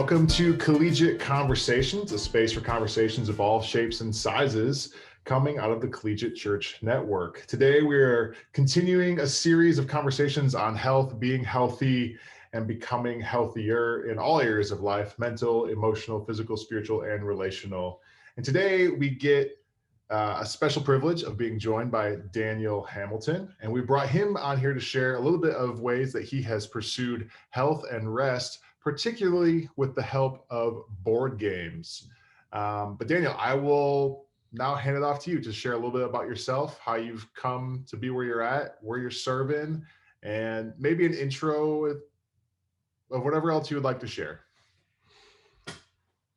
Welcome to Collegiate Conversations, a space for conversations of all shapes and sizes coming out of the Collegiate Church network. Today, we're continuing a series of conversations on health, being healthy, and becoming healthier in all areas of life: mental, emotional, physical, spiritual, and relational. And today, we get a special privilege of being joined by Daniel Hamilton, and we brought him on here to share a little bit of ways that he has pursued health and rest, particularly with the help of board games. But Daniel, I will now hand it off to you to share a little bit about yourself, how you've come to be where you're at, where you're serving, and maybe an intro of whatever else you would like to share.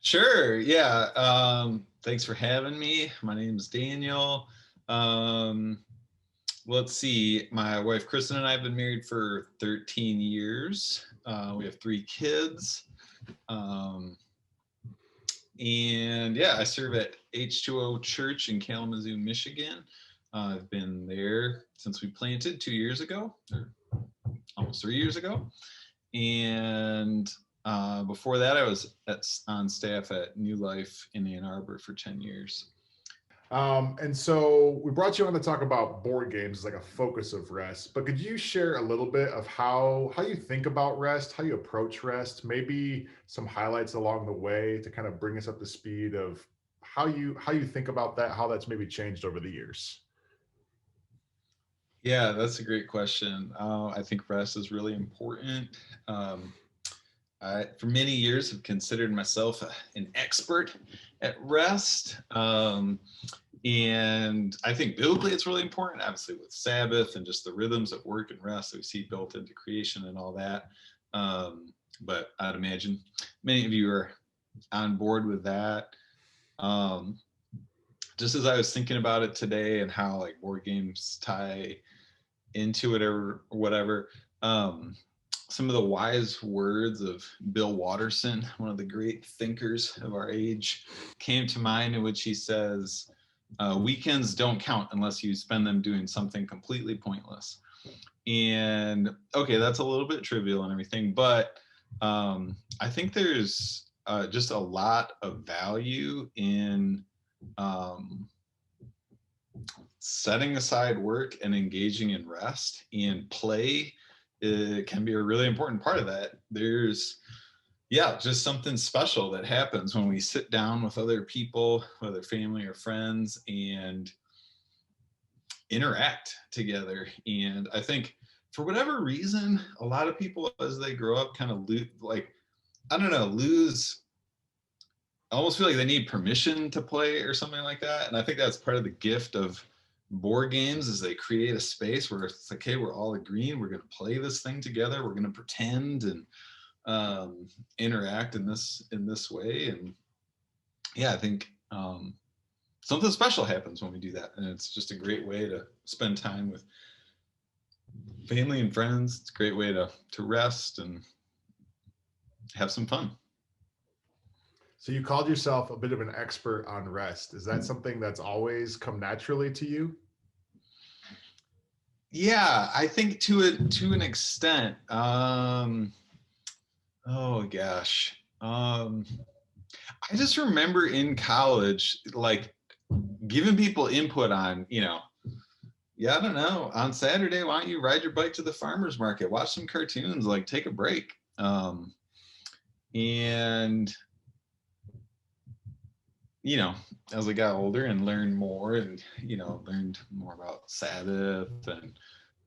Sure. Yeah. Thanks for having me. My name is Daniel. Let's see. My wife, Kristen, and I have been married for 13 years. We have 3 kids. And yeah, I serve at H2O Church in Kalamazoo, Michigan. I've been there since we planted 2 years ago, or almost 3 years ago. And before that, I was on staff at New Life in Ann Arbor for 10 years. And so we brought you on to talk about board games as like a focus of rest, but could you share a little bit of how you think about rest, how you approach rest, maybe some highlights along the way to kind of bring us up to speed of how you think about that, how that's maybe changed over the years? Yeah, that's a great question. I think rest is really important. I, for many years, have considered myself an expert at rest. And I think biblically it's really important, obviously with Sabbath and just the rhythms of work and rest that we see built into creation and all that. But I'd imagine many of you are on board with that. Just as I was thinking about it today and how like board games tie into it or whatever, some of the wise words of Bill Watterson, one of the great thinkers of our age, came to mind, in which he says, weekends don't count unless you spend them doing something completely pointless. And okay, that's a little bit trivial and everything, but I think there's just a lot of value in setting aside work and engaging in rest, and play. It can be a really important part of that. There's, yeah, just something special that happens when we sit down with other people, whether family or friends, and interact together. And I think for whatever reason, a lot of people as they grow up kind of lose, I almost feel like they need permission to play or something like that. And I think that's part of the gift of board games, is they create a space where it's like, okay, we're all agreeing, we're going to play this thing together, we're going to pretend and interact in this way. And yeah, I think something special happens when we do that, and it's just a great way to spend time with family and friends. It's a great way to rest and have some fun. So you called yourself a bit of an expert on rest. Is that something that's always come naturally to you? Yeah, I think to an extent. Oh gosh. I just remember in college, like giving people input on, yeah, I don't know, on Saturday, why don't you ride your bike to the farmer's market, watch some cartoons, like take a break. And as I got older and learned more and, learned more about Sabbath and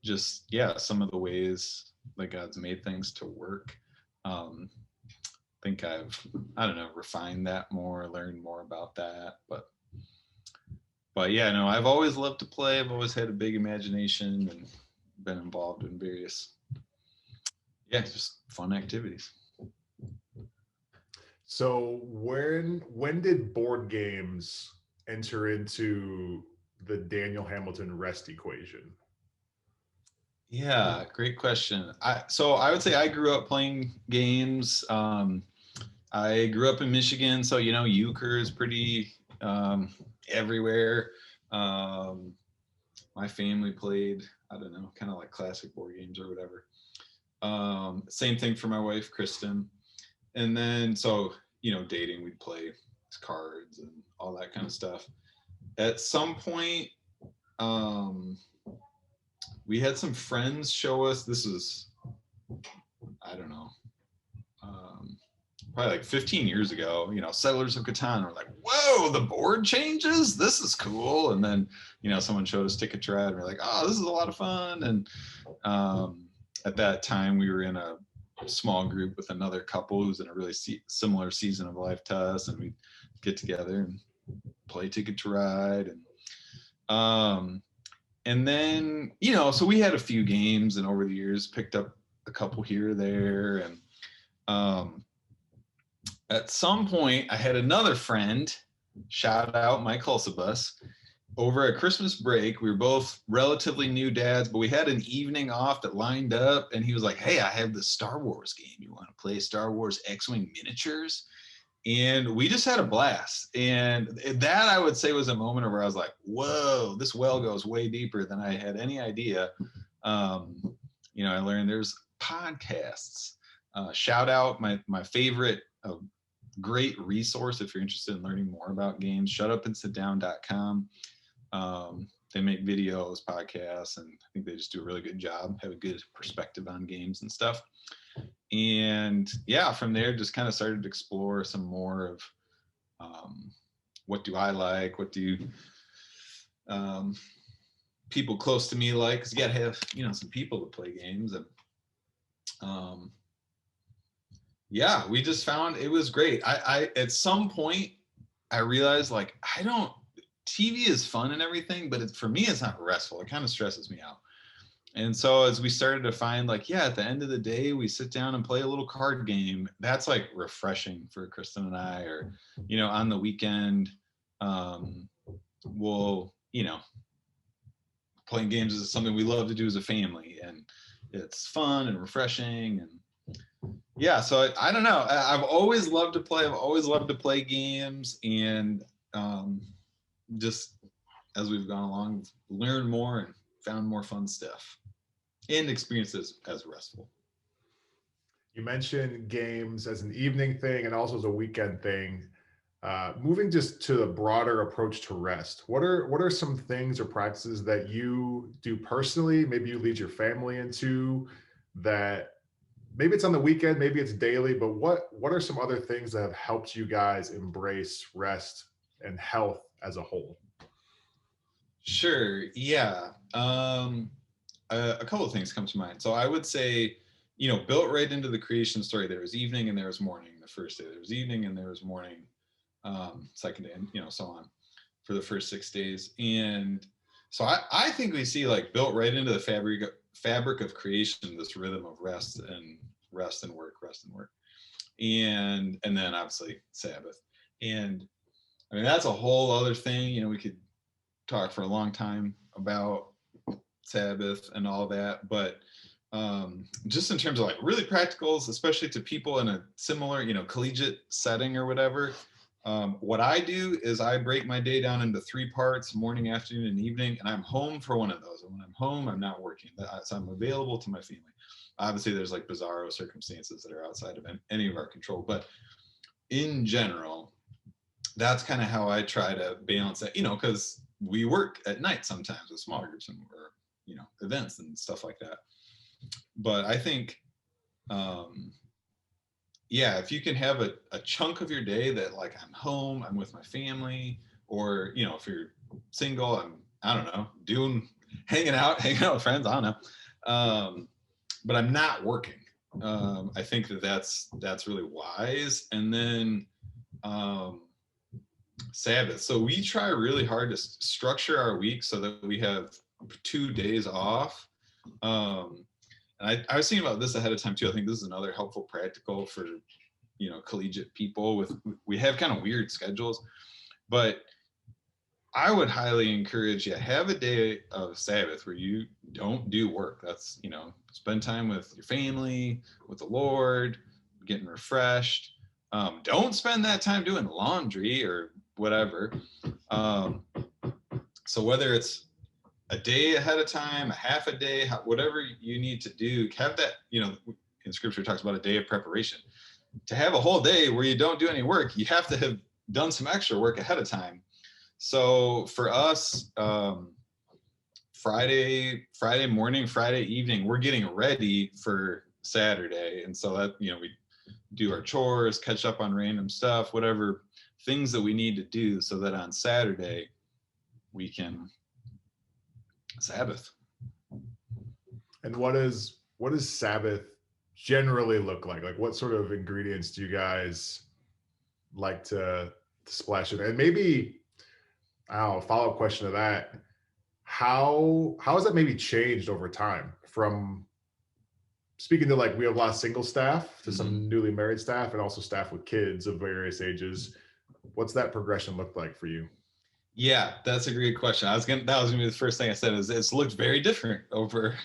just, yeah, some of the ways that God's made things to work. I think I've, refined that more, learned more about that. But yeah, no, I've always loved to play. I've always had a big imagination and been involved in various, just fun activities. So when did board games enter into the Daniel Hamilton rest equation? Yeah, great question. So I would say I grew up playing games. I grew up in Michigan, so euchre is pretty everywhere. My family played, kind of like classic board games or whatever. Same thing for my wife, Kristen. And then, so, you know, dating, we'd play cards and all that kind of stuff. At some point, we had some friends show us, this is, I don't know, probably like 15 years ago, you know, Settlers of Catan. We're like, whoa, the board changes? This is cool. And then, you know, someone showed us Ticket to Ride and we're like, oh, this is a lot of fun. And at that time we were in a small group with another couple who's in a really similar season of life to us, and we'd get together and play Ticket to Ride. And then, you know, so we had a few games, and over the years picked up a couple here or there. And at some point I had another friend, shout out Mike Hulsebus, over at Christmas break. We were both relatively new dads, but we had an evening off that lined up, and he was like, hey, I have this Star Wars game. You want to play Star Wars X-Wing miniatures? And we just had a blast. And that, I would say, was a moment where I was like, whoa, this well goes way deeper than I had any idea. You know, I learned there's podcasts. Shout out my favorite great resource if you're interested in learning more about games, shutupandsitdown.com. They make videos, podcasts, and I think they just do a really good job, have a good perspective on games and stuff. And yeah, from there, just kind of started to explore some more of what do I like, what do people close to me like, because you got to have, you know, some people to play games. And yeah, we just found it was great. I at some point I realized, like, TV is fun and everything, but for me, it's not restful. It kind of stresses me out. And so as we started to find, like, yeah, at the end of the day, we sit down and play a little card game. That's like refreshing for Kristen and I. Or, you know, on the weekend, we'll, you know, playing games is something we love to do as a family, and it's fun and refreshing. And yeah, so I don't know. I've always loved to play. I've always loved to play games, and just as we've gone along, learned more and found more fun stuff and experiences as restful. You mentioned games as an evening thing and also as a weekend thing. Moving just to the broader approach to rest, what are some things or practices that you do personally, maybe you lead your family into, that maybe it's on the weekend, maybe it's daily, but what are some other things that have helped you guys embrace rest and health as a whole? Sure. Yeah. A couple of things come to mind. So I would say, you know, built right into the creation story, there was evening and there was morning. The first day there was evening and there was morning, second day, and, you know, so on for the first 6 days. And so I think we see, like, built right into the fabric of creation, this rhythm of rest and work. And then obviously Sabbath. And I mean, that's a whole other thing. You know, we could talk for a long time about Sabbath and all that, but just in terms of, like, really practicals, especially to people in a similar, you know, collegiate setting or whatever, what I do is I break my day down into 3 parts: morning, afternoon, and evening, and I'm home for one of those. And when I'm home, I'm not working, so I'm available to my family. Obviously there's, like, bizarro circumstances that are outside of any of our control, but in general, that's kind of how I try to balance that, you know, because we work at night sometimes with small groups and or, you know, events and stuff like that. But I think, yeah, if you can have a chunk of your day that, like, I'm home, I'm with my family, or, you know, if you're single, I don't know, hanging out with friends, I don't know. But I'm not working. I think that's really wise. And then Sabbath. So we try really hard to structure our week so that we have 2 days off. And I was thinking about this ahead of time too. I think this is another helpful practical for, you know, collegiate people. We have kind of weird schedules, but I would highly encourage you, have a day of Sabbath where you don't do work. That's, you know, spend time with your family, with the Lord, getting refreshed. Don't spend that time doing laundry or whatever. So whether it's a day ahead of time, a half a day, whatever you need to do, have that, you know, in scripture it talks about a day of preparation. to have a whole day where you don't do any work, you have to have done some extra work ahead of time. So for us, Friday morning, Friday evening, we're getting ready for Saturday. And so that, we do our chores, catch up on random stuff, whatever things that we need to do so that on Saturday we can Sabbath. And what does Sabbath generally look like? Like, what sort of ingredients do you guys like to splash in? And maybe, I don't know, follow-up question to that. How has that maybe changed over time, from speaking to, like, we have a lot of single staff to some newly married staff, and also staff with kids of various ages. What's that progression look like for you? Yeah, that's a great question. That was gonna be the first thing I said, is it's looked very different over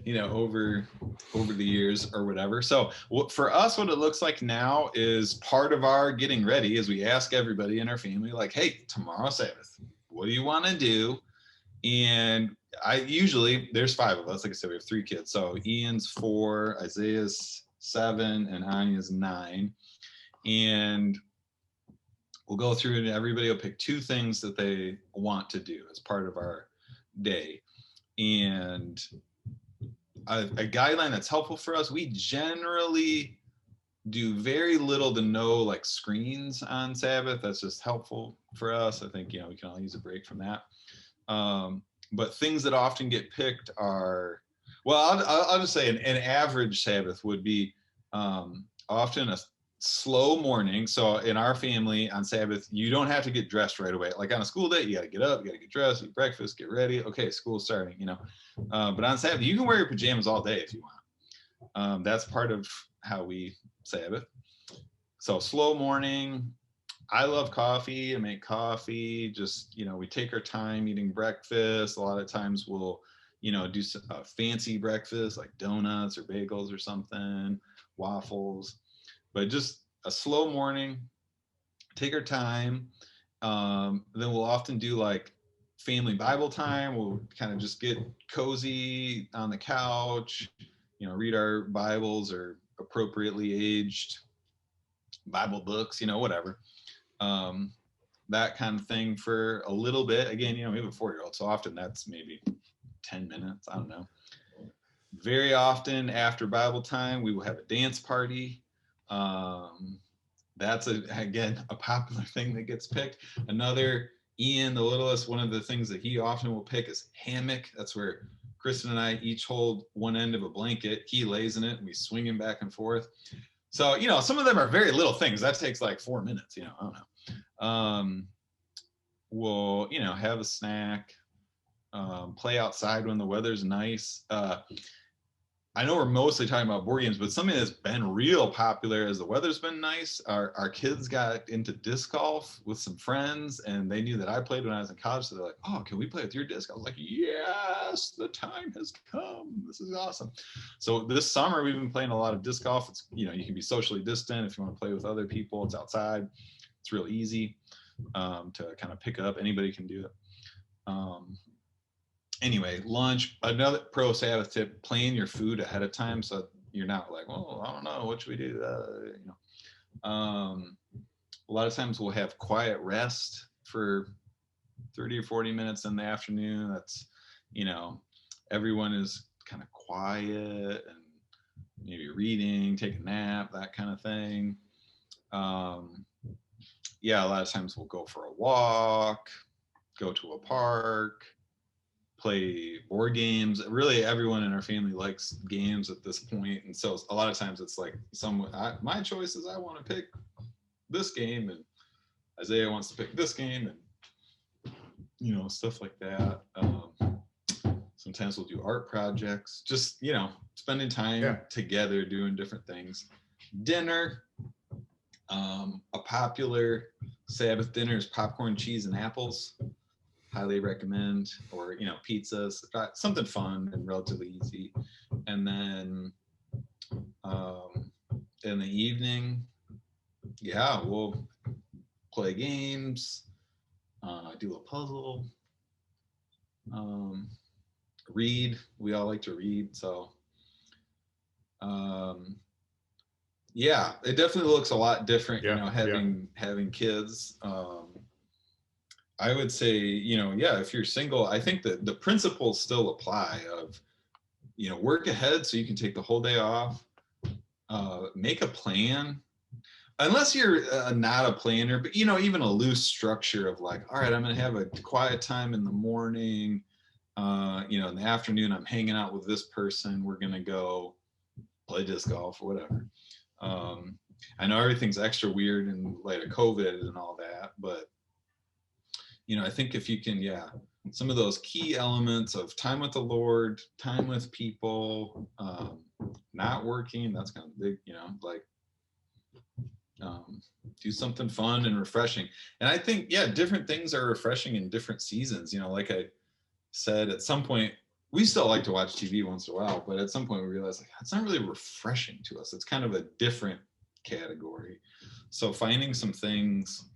the years or whatever. So for us, what it looks like now is part of our getting ready is we ask everybody in our family, like, hey, tomorrow Sabbath, what do you want to do? And there's 5 of us. Like I said, we have 3 kids. So Ian's 4, Isaiah's 7, and Anya's 9. And we'll go through and everybody will pick 2 things that they want to do as part of our day. And a guideline that's helpful for us, we generally do very little to no like screens on Sabbath. That's just helpful for us. I think, we can all use a break from that. But things that often get picked are, well, I'll just say an average Sabbath would be often a slow morning. So in our family on Sabbath, you don't have to get dressed right away. Like on a school day, you got to get up, you got to get dressed, eat breakfast, get ready. Okay, school's starting, But on Sabbath, you can wear your pajamas all day if you want. That's part of how we Sabbath. So slow morning. I love coffee. I make coffee. Just, we take our time eating breakfast. A lot of times we'll, do some fancy breakfast like donuts or bagels or something, waffles. But just a slow morning, take our time. Then we'll often do like family Bible time. We'll kind of just get cozy on the couch, read our Bibles or appropriately aged Bible books, whatever. That kind of thing for a little bit. Again, we have a 4-year-old, so often that's maybe 10 minutes. I don't know. Very often after Bible time, we will have a dance party. That's again a popular thing that gets picked. Another, Ian, the littlest, one of the things that he often will pick is hammock. That's where Kristen and I each hold one end of a blanket. He lays in it and we swing him back and forth. So, some of them are very little things. That takes like 4 minutes, I don't know. We'll, have a snack, play outside when the weather's nice. I know we're mostly talking about board games, but something that's been real popular as the weather's been nice. Our kids got into disc golf with some friends, and they knew that I played when I was in college. So they're like, oh, can we play with your disc? I was like, yes, the time has come. This is awesome. So this summer, we've been playing a lot of disc golf. It's, you can be socially distant if you want to play with other people. It's outside. It's real easy to kind of pick up. Anybody can do it. Anyway, lunch, another pro Sabbath tip, plan your food ahead of time so you're not like, well, I don't know, what should we do? A lot of times we'll have quiet rest for 30 or 40 minutes in the afternoon. That's, everyone is kind of quiet and maybe reading, take a nap, that kind of thing. Yeah, a lot of times we'll go for a walk, go to a park, play board games. Really, everyone in our family likes games at this point, and so a lot of times it's like my choice is I want to pick this game, and Isaiah wants to pick this game, and stuff like that. Sometimes we'll do art projects, just spending time together doing different things. Dinner, a popular Sabbath dinner is popcorn, cheese, and apples. Highly recommend, or pizzas, something fun and relatively easy. And then in the evening, we'll play games, do a puzzle, read. We all like to read, so Yeah, it definitely looks a lot different, Yeah, having kids. I would say, yeah, if you're single, I think that the principles still apply of, work ahead so you can take the whole day off, make a plan. Unless you're not a planner, but even a loose structure of like, all right, I'm going to have a quiet time in the morning. In the afternoon, I'm hanging out with this person. We're going to go play disc golf or whatever. I know everything's extra weird in light of COVID and all that, but I think if you can, some of those key elements of time with the Lord, time with people, not working, that's kind of big, like do something fun and refreshing. And I think, different things are refreshing in different seasons. Like I said, at some point, we still like to watch TV once in a while, but at some point we realized like it's not really refreshing to us. It's kind of a different category. So finding some things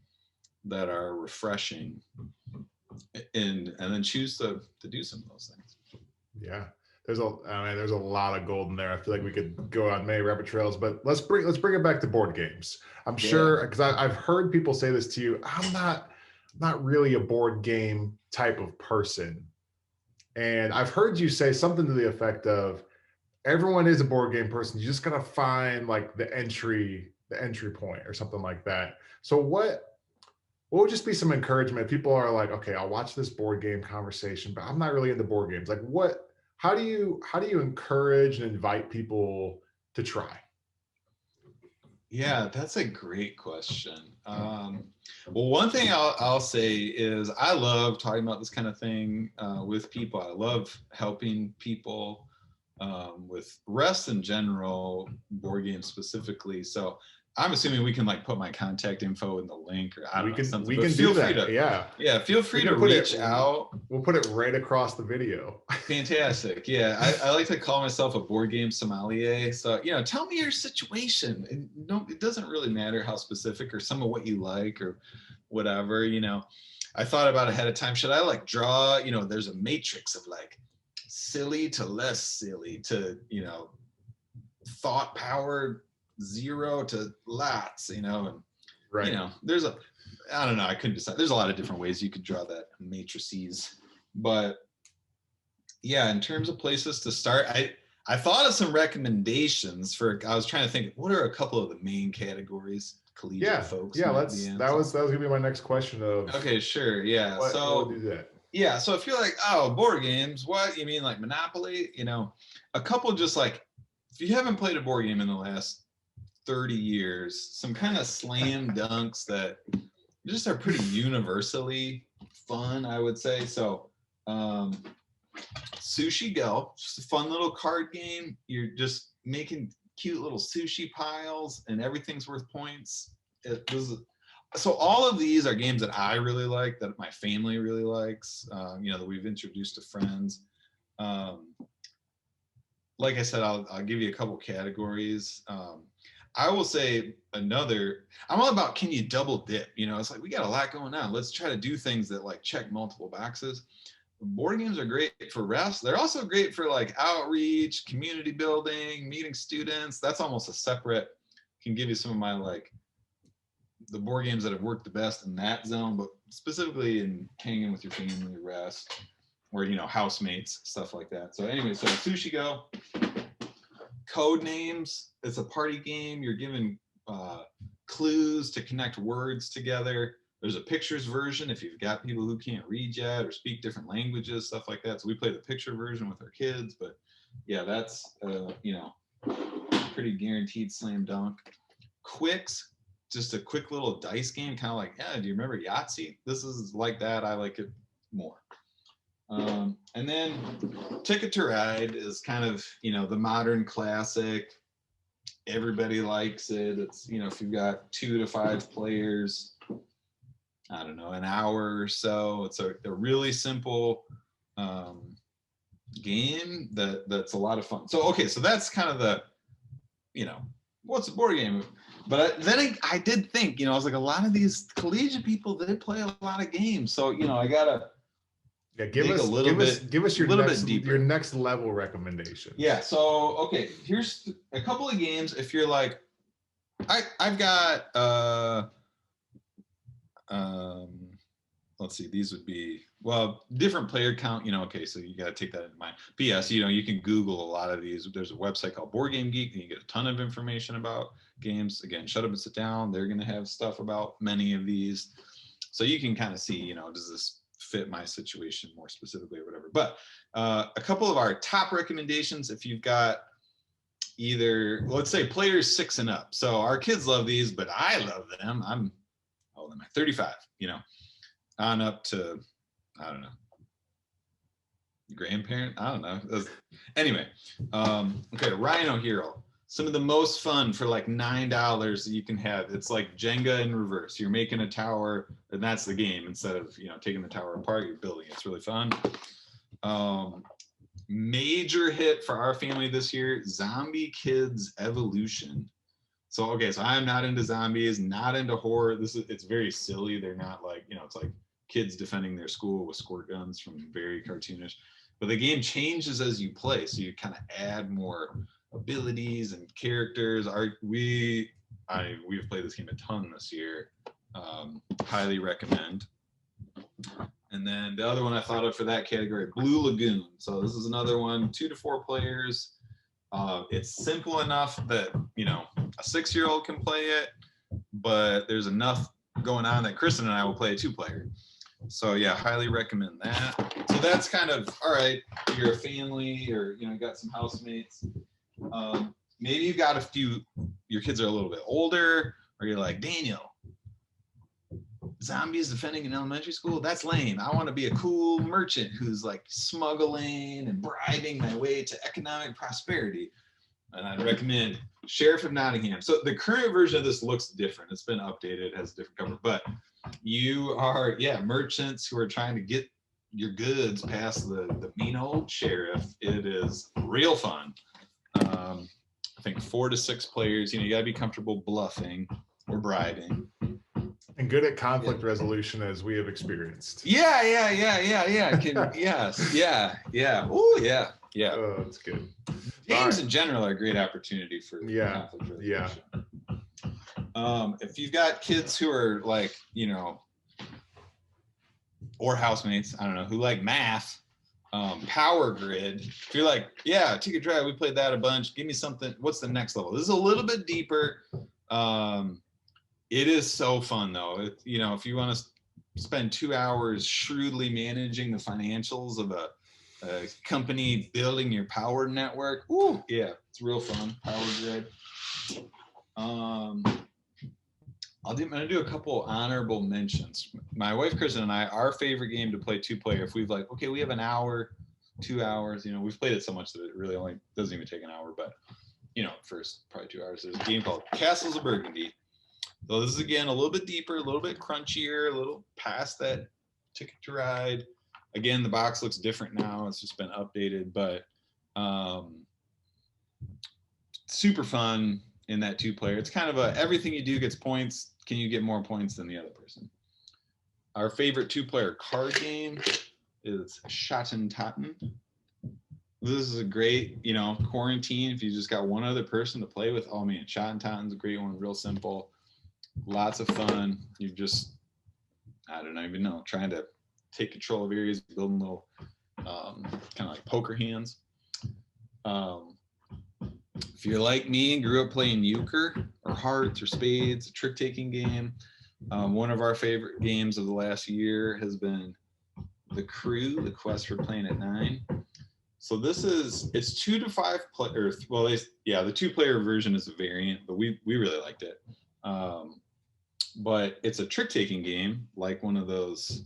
that are refreshing and then choose to do some of those things. Yeah. There's a lot of gold in there. I feel like we could go on many rabbit trails, but let's bring it back to board games. I'm sure, because I've heard people say this to you. I'm not really a board game type of person, and I've heard you say something to the effect of, everyone is a board game person. You just gotta find like the entry point or something like that. So what would just be some encouragement? People are like, okay, I'll watch this board game conversation, but I'm not really into board games. Like how do you encourage and invite people to try? Yeah, that's a great question. Well, one thing I'll say is I love talking about this kind of thing with people. I love helping people with rest in general, board games specifically. So I'm assuming we can like put my contact info in the link, or I don't know, something. We can do that. Yeah, feel free to reach out. We'll put it right across the video. Fantastic. Yeah, I like to call myself a board game sommelier. So tell me your situation. And it doesn't really matter how specific or some of what you like or whatever. I thought about ahead of time. Should I like draw? There's a matrix of like silly to less silly to thought power 0 to lots, and right. There's I don't know, I couldn't decide. There's a lot of different ways you could draw that matrices, but in terms of places to start, I thought of some recommendations I was trying to think, what are a couple of the main categories collegiate folks? That was gonna be my next question of, okay, sure. Yeah. What would do that? Yeah. So if you're like, oh, board games, what you mean, like Monopoly? A couple just like, if you haven't played a board game in the last 30 years, some kind of slam dunks that just are pretty universally fun, I would say. So Sushi Go, just a fun little card game. You're just making cute little sushi piles and everything's worth points. So all of these are games that I really like, that my family really likes, that we've introduced to friends. Like I said, I'll give you a couple categories. I will say I'm all about, can you double dip? It's like, we got a lot going on. Let's try to do things that like check multiple boxes. Board games are great for rest. They're also great for like outreach, community building, meeting students. That's almost a separate, can give you some of my like the board games that have worked the best in that zone, but specifically in hanging with your family, rest, or, housemates, stuff like that. So anyway, so Sushi Go. Code names, it's a party game. You're given clues to connect words together. There's a pictures version if you've got people who can't read yet or speak different languages, stuff like that. So we play the picture version with our kids, but that's pretty guaranteed slam dunk. Qwixx, just a quick little dice game, kind of like, do you remember Yahtzee? This is like that. I like it more. And then Ticket to Ride is kind of, the modern classic. Everybody likes it. It's, if you've got 2 to 5 players, I don't know, an hour or so. It's a really simple game that's a lot of fun. So, okay, so that's kind of the, what's a board game? But then I did think, I was like, a lot of these collegiate people, they play a lot of games. So, I gotta give us your next level recommendation. Yeah. So, okay, here's a couple of games. If you're like, I've got let's see, these would be, well, different player count, okay, so you got to take that into mind. But yes, you can Google a lot of these. There's a website called Board Game Geek, and you get a ton of information about games. Again, Shut Up and Sit Down, they're going to have stuff about many of these. So you can kind of see, does this fit my situation more specifically or whatever. But a couple of our top recommendations, if you've got either, let's say, players 6 and up. So our kids love these, but I love them. I'm 35, on up to, I don't know, grandparent, I don't know. Anyway, okay, Rhino Hero. Some of the most fun for like $9 that you can have. It's like Jenga in reverse. You're making a tower, and that's the game. Instead of taking the tower apart, you're building. It's really fun. Major hit for our family this year: Zombie Kidz Evolution. So okay, so I'm not into zombies, not into horror. It's very silly. They're not like, it's like kids defending their school with squirt guns, from very cartoonish. But the game changes as you play, so you kind of add more abilities and characters. We've played this game a ton this year. Highly recommend. And then the other one I thought of for that category, Blue Lagoon. So this is another one, 2 to 4 players. It's simple enough that a 6-year-old can play it, but there's enough going on that Kristen and I will play a 2-player. So yeah, highly recommend that. So that's kind of, all right, you're a family, or you got some housemates. Maybe you've got your kids are a little bit older, or you're like, Daniel, zombies defending an elementary school? That's lame. I want to be a cool merchant who's like smuggling and bribing my way to economic prosperity. And I'd recommend Sheriff of Nottingham. So the current version of this looks different. It's been updated, it has a different cover, but you are, merchants who are trying to get your goods past the mean old sheriff. It is real fun. I think 4 to 6 players. You got to be comfortable bluffing or bribing. And good at conflict resolution, as we have experienced. Yeah. Oh, yeah. Oh, that's good. Games in general are a great opportunity for conflict resolution. Yeah. If you've got kids who are like, or housemates, I don't know, who like math, Power Grid. If you're like, take a drive, we played that a bunch. Give me something. What's the next level? This is a little bit deeper. It is so fun though. If you want to spend 2 hours shrewdly managing the financials of a company building your power network, it's real fun. Power Grid. I'm gonna do a couple honorable mentions. My wife Kristen and I, our favorite game to play 2-player, if we've like, okay, we have an hour, 2 hours, we've played it so much that it really only doesn't even take an hour, but first probably 2 hours. There's a game called Castles of Burgundy. So this is again a little bit deeper, a little bit crunchier, a little past that Ticket to Ride. Again, the box looks different now. It's just been updated, but super fun in that 2-player. It's kind of everything you do gets points. Can you get more points than the other person? Our favorite 2-player card game is Schotten Totten. This is a great, quarantine. If you just got one other person to play with, oh man, Schotten Totten's a great one. Real simple, lots of fun. You just, I don't even know, trying to take control of areas, building little kind of like poker hands. If you're like me and grew up playing euchre or hearts or spades, a trick-taking game, one of our favorite games of the last year has been The Crew, The Quest for Planet 9. So it's 2 to 5 players. Well, the 2-player version is a variant, but we really liked it. But it's a trick-taking game, like one of those,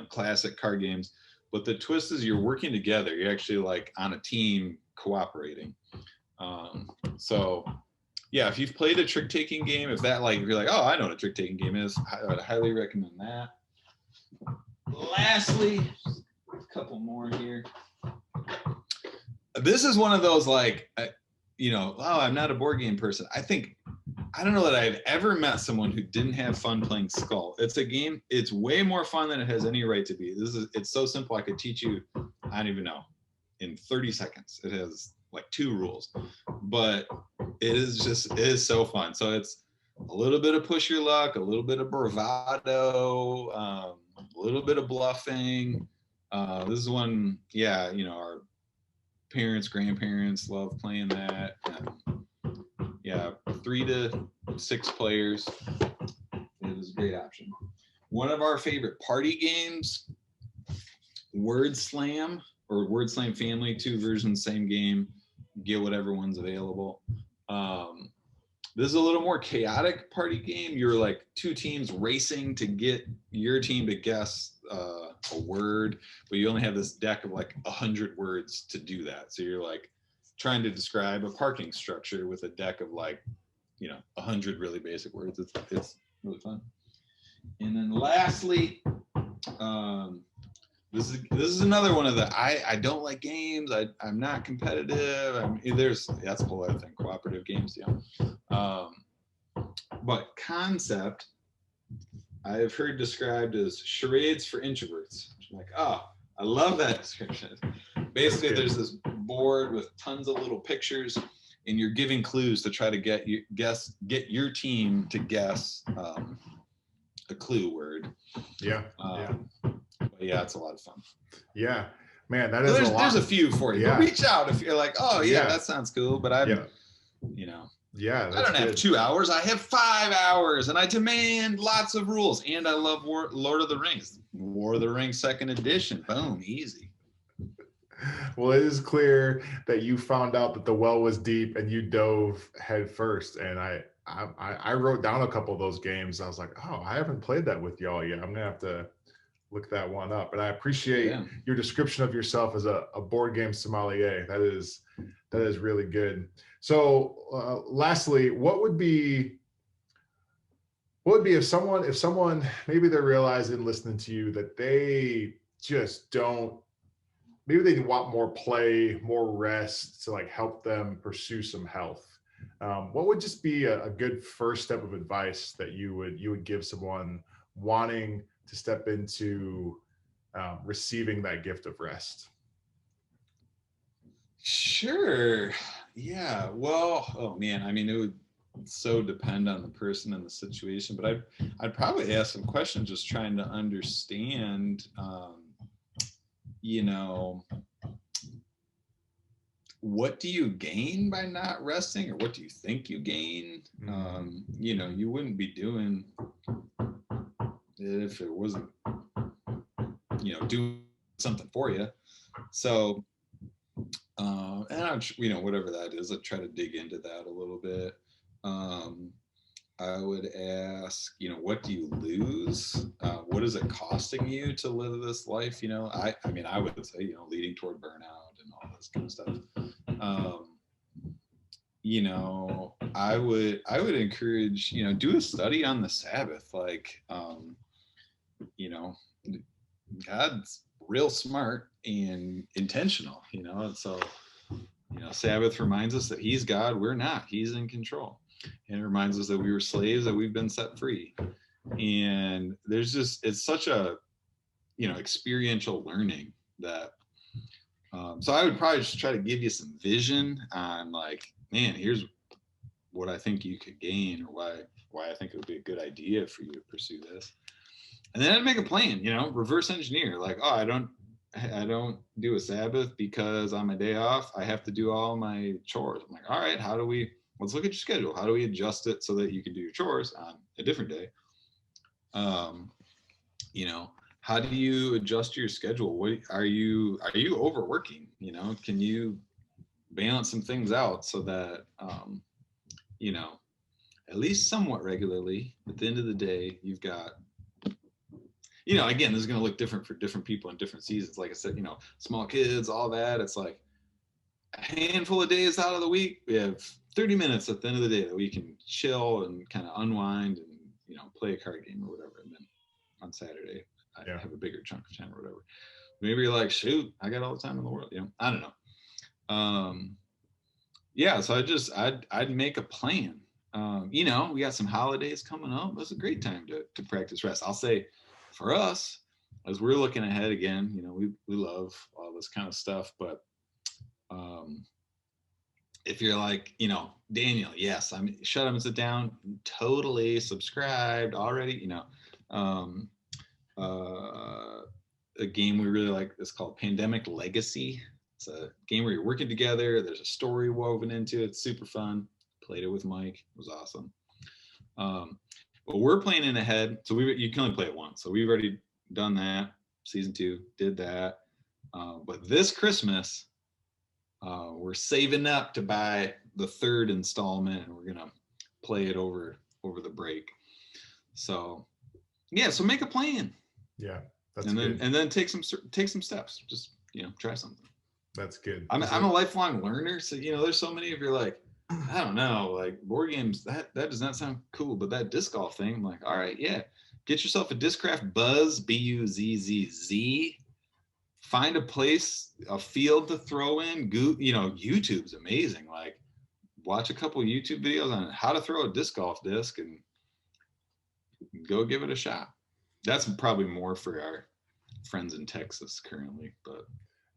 classic card games. But the twist is you're working together. You're actually like on a team cooperating. If you've played a trick-taking game, if you're like, oh, I know what a trick-taking game is, I would highly recommend that. Lastly, a couple more here. This is one of those I'm not a board game person. I don't know that I've ever met someone who didn't have fun playing Skull. It's a game. It's way more fun than it has any right to be. It's so simple. I could teach you, I don't even know, in 30 seconds. It has like 2 rules, but it is so fun. So it's a little bit of push your luck, a little bit of bravado, a little bit of bluffing. This is one, yeah, you know, our parents, grandparents love playing that. And yeah, 3 to 6 players. It is a great option. One of our favorite party games, Word Slam or Word Slam Family, 2 versions, same game. Get whatever one's available. This is a little more chaotic party game. You're like 2 teams racing to get your team to guess a word, but you only have this deck of like 100 words to do that. So you're like trying to describe a parking structure with a deck of like, you know, 100 really basic words. It's really fun. And then lastly, this is another one of the I don't like games. I'm not competitive. That's a whole other thing. Cooperative games, yeah. But concept I've heard described as charades for introverts. I'm like, oh, I love that description. Basically, there's this board with tons of little pictures, and you're giving clues to try to get your team to guess a clue word. Yeah. But yeah, it's a lot of fun. Yeah, man, that is a lot. There's a few for you. Yeah. But reach out if you're like, oh yeah, that sounds cool. But you know. Yeah, I don't have 2 hours. I have 5 hours, and I demand lots of rules. And I love Lord of the Rings. War of the Rings 2nd edition. Boom, easy. Well, it is clear that you found out that the well was deep and you dove head first. And I wrote down a couple of those games. I was like, oh, I haven't played that with y'all yet. I'm gonna have to look that one up. And I appreciate your description of yourself as a board game sommelier. That is really good. So lastly, what would be if someone maybe they're realizing listening to you that they just don't, maybe they want more play, more rest to like help them pursue some health. What would just be a good first step of advice that you would give someone wanting to step into receiving that gift of rest? Sure. Yeah. Well, oh man, I mean, it would so depend on the person and the situation, but I'd probably ask some questions just trying to understand, you know, what do you gain by not resting, or what do you think you gain? You know, you wouldn't be doing it if it wasn't, you know, doing something for you. So, and I'm, you know, whatever that is, I'd try to dig into that a little bit. I would ask, you know, what do you lose? What is it costing you to live this life? You know, I mean, I would say, you know, leading toward burnout and all this kind of stuff. You know, I would encourage, you know, do a study on the Sabbath. Like, you know, God's real smart and intentional, you know, and so, you know, Sabbath reminds us that he's God, we're not, he's in control. And it reminds us that we were slaves, that we've been set free. And there's just, it's such a, you know, experiential learning that, so I would probably just try to give you some vision on like, man, here's what I think you could gain, or why I think it would be a good idea for you to pursue this. And then I'd make a plan, you know, reverse engineer, like, oh, I don't do a Sabbath because on my day off, I have to do all my chores. I'm like, all right, let's look at your schedule. How do we adjust it so that you can do your chores on a different day? You know, how do you adjust your schedule? What are you overworking? You know, can you balance some things out so that, you know, at least somewhat regularly, at the end of the day, you've got, you know, again, this is going to look different for different people in different seasons. Like I said, you know, small kids, all that. It's like a handful of days out of the week. We have 30 minutes at the end of the day that we can chill and kind of unwind and, you know, play a card game or whatever. And then on Saturday, I have a bigger chunk of time or whatever. Maybe you're like, shoot, I got all the time in the world. You know, I don't know. Yeah, so I'd make a plan. You know, we got some holidays coming up. That's a great time to practice rest. I'll say for us, as we're looking ahead again, you know, we love all this kind of stuff, but if you're like, Daniel, yes, I'm Shut Up and Sit Down, totally subscribed already, a game we really like is called Pandemic Legacy. It's a game where you're working together. There's a story woven into it. It's super fun. Played it with Mike. It was awesome. But we're planning ahead. So you can only play it once. So we've already done that. Season 2 did that. But this Christmas, we're saving up to buy the 3rd installment, and we're gonna play it over the break. So yeah, so make a plan. Yeah, that's and then good. and then take some steps. Just try something. That's good. I'm a lifelong learner, so there's so many of you like, I don't know, like board games, that does not sound cool, but that disc golf thing, I'm like, all right, yeah, get yourself a Discraft Buzz, Buzzz. Find a place, a field to throw in. YouTube's amazing. Like, watch a couple YouTube videos on how to throw a disc golf disc and go give it a shot. That's probably more for our friends in Texas currently, but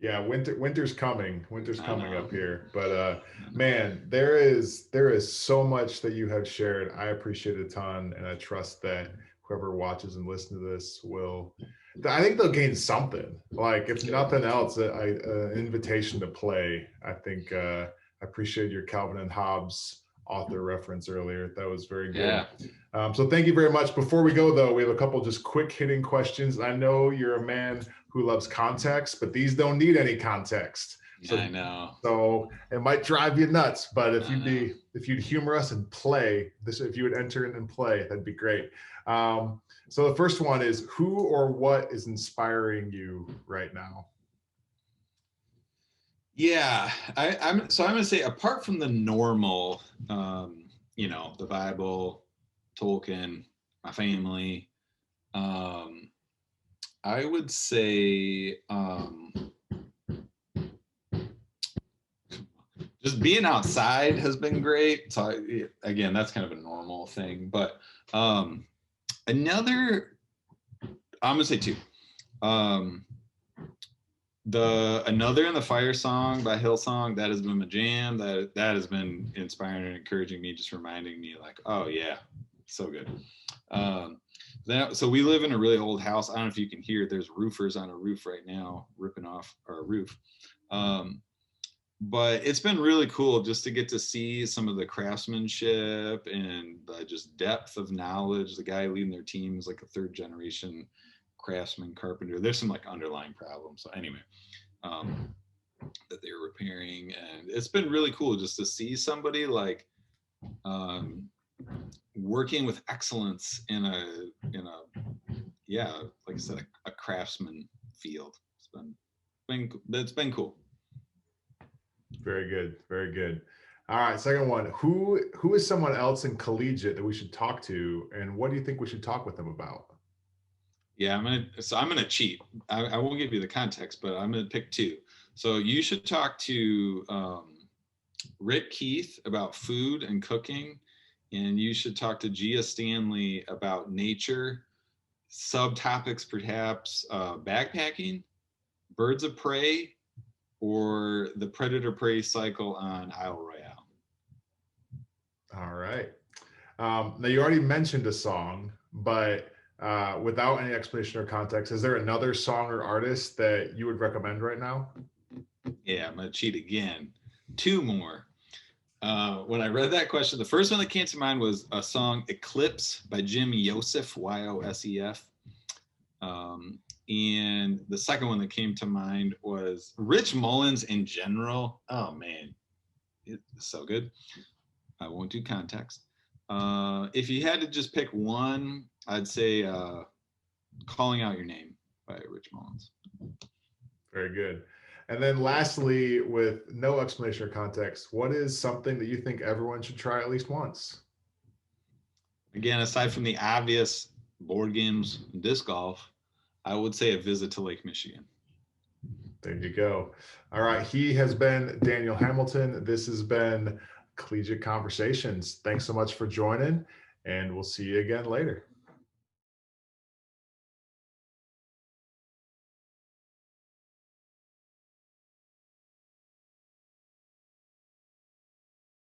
yeah, winter's coming. Winter's coming up here. But man, there is so much that you have shared. I appreciate it a ton, and I trust that whoever watches and listens to this I think they'll gain something. Like, if nothing else, an invitation to play. I think I appreciate your Calvin and Hobbes author reference earlier. That was very good. Yeah. So thank you very much. Before we go, though, we have a couple just quick hitting questions. I know you're a man who loves context, but these don't need any context. So, I know. So it might drive you nuts, but if you'd humor us and play this, if you would enter in and play, that'd be great. So the first one is, who or what is inspiring you right now? Yeah, I'm going to say, apart from the normal, the Bible, Tolkien, my family, I would say just being outside has been great. So again, that's kind of a normal thing, but another, I'm gonna say 2. The Another in the Fire song by Hillsong, that has been my jam. That has been inspiring and encouraging me, just reminding me like, oh yeah, so good. So we live in a really old house. I don't know if you can hear, there's roofers on a roof right now ripping off our roof. But it's been really cool just to get to see some of the craftsmanship and just depth of knowledge. The guy leading their team is like a 3rd generation craftsman carpenter. There's some like underlying problems. So anyway, that they're repairing, and it's been really cool just to see somebody like working with excellence in a like I said, a craftsman field. It's been cool. Very good. Very good. All right. Second one. Who is someone else in Collegiate that we should talk to, and what do you think we should talk with them about? Yeah, I'm gonna cheat. I won't give you the context, but I'm gonna pick 2. So you should talk to Rick Keith about food and cooking, and you should talk to Gia Stanley about nature, subtopics perhaps backpacking, birds of prey, or the predator-prey cycle on Isle Royale. All right. Now, you already mentioned a song, but without any explanation or context, is there another song or artist that you would recommend right now? Yeah, I'm going to cheat again. 2 more. When I read that question, the first one that came to mind was a song, Eclipse by Jim Yosef, Yosef. And the second one that came to mind was Rich Mullins in general. Oh man, it's so good. I won't do context. If you had to just pick one, I'd say Calling Out Your Name by Rich Mullins. Very good. And then lastly, with no explanation or context, what is something that you think everyone should try at least once? Again, aside from the obvious board games and disc golf, I would say a visit to Lake Michigan. There you go. All right. He has been Daniel Hamilton. This has been Collegiate Conversations. Thanks so much for joining, and we'll see you again later.